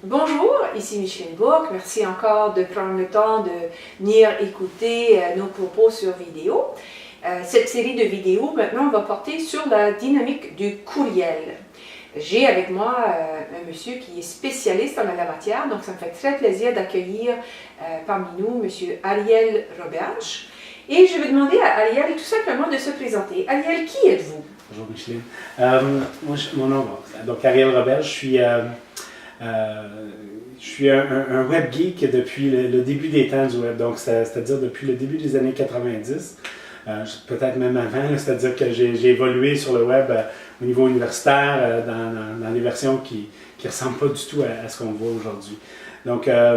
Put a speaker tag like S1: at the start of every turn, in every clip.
S1: Bonjour, ici Micheline Bourque. Merci encore de prendre le temps de venir écouter nos propos sur vidéo. Cette série de vidéos maintenant va porter sur la dynamique du courriel. J'ai avec moi un monsieur qui est spécialiste en la matière, donc ça me fait très plaisir d'accueillir parmi nous monsieur Ariel Roberge. Et je vais demander à Ariel tout simplement de se présenter. Ariel, qui êtes-vous?
S2: Bonjour Micheline. Mon nom, donc Ariel Roberge, je suis un web geek depuis le début des temps du web, donc c'est-à-dire depuis le début des années 90, peut-être même avant, c'est-à-dire que j'ai évolué sur le web au niveau universitaire dans des versions qui ne ressemblent pas du tout à ce qu'on voit aujourd'hui. Donc à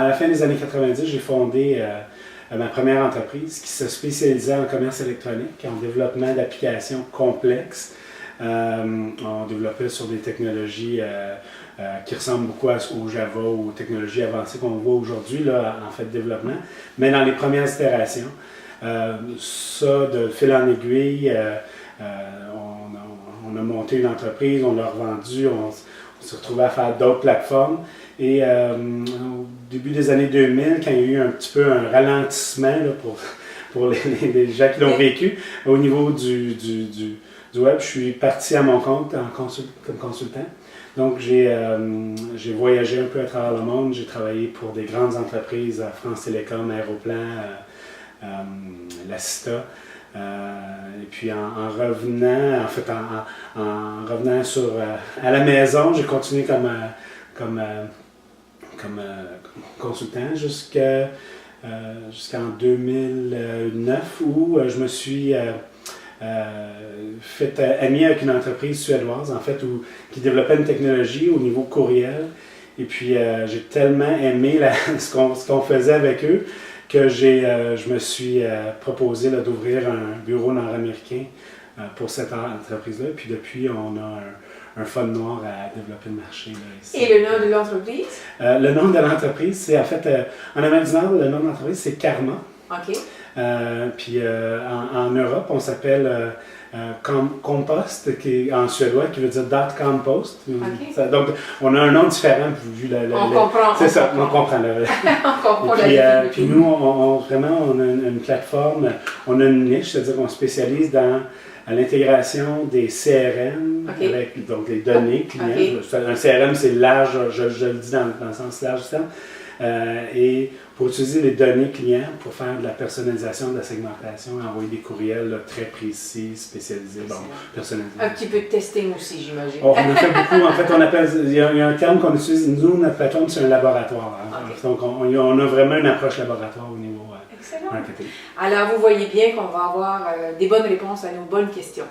S2: la fin des années 90, j'ai fondé ma première entreprise qui se spécialisait en commerce électronique, en développement d'applications complexes. On développait sur des technologies qui ressemblent beaucoup au Java ou aux technologies avancées qu'on voit aujourd'hui en fait de développement, mais dans les premières itérations. Ça, de fil en aiguille, on a monté une entreprise, on l'a revendue, on s'est retrouvé à faire d'autres plateformes. Et au début des années 2000, quand il y a eu un petit peu un ralentissement là, pour les gens qui l'ont vécu, au niveau du web, je suis parti à mon compte comme consultant. Donc j'ai voyagé un peu à travers le monde, j'ai travaillé pour des grandes entreprises, France Télécom, Aéroplan, l'Assista. Et puis en revenant, en fait, en revenant à la maison, j'ai continué comme consultant jusqu'en 2009 où je me suis fait ami avec une entreprise suédoise en fait qui développait une technologie au niveau courriel. Et puis j'ai tellement aimé ce qu'on faisait avec eux que je me suis proposé d'ouvrir un bureau nord-américain pour cette entreprise-là. Puis depuis, on a un fonds noir à développer le marché. Là, ici.
S1: Et le nom de l'entreprise?
S2: Le nom de l'entreprise, c'est en fait, en Amérique du Nord, le nom de l'entreprise, c'est Karma.
S1: OK.
S2: Puis en Europe, on s'appelle Compost, en suédois, qui veut dire dot compost.
S1: Okay.
S2: Donc, on a un nom différent vu
S1: on comprend.
S2: C'est ça, on comprend.
S1: On comprend
S2: puis nous, vraiment, on a une plateforme, on a une niche, c'est-à-dire qu'on spécialise dans l'intégration des CRM avec donc les données clients. Un CRM, c'est large, je le dis dans le sens large du terme. Et pour utiliser les données clients pour faire de la personnalisation, de la segmentation, envoyer des courriels très précis, spécialisés, personnalisés.
S1: Un petit peu de testing aussi, j'imagine.
S2: On a fait beaucoup. En fait, il y a un terme qu'on utilise. Nous, notre plateforme, c'est un laboratoire. Donc, on a vraiment une approche laboratoire au niveau
S1: Excellent.
S2: marketing.
S1: Alors, vous voyez bien qu'on va avoir des bonnes réponses à nos bonnes questions.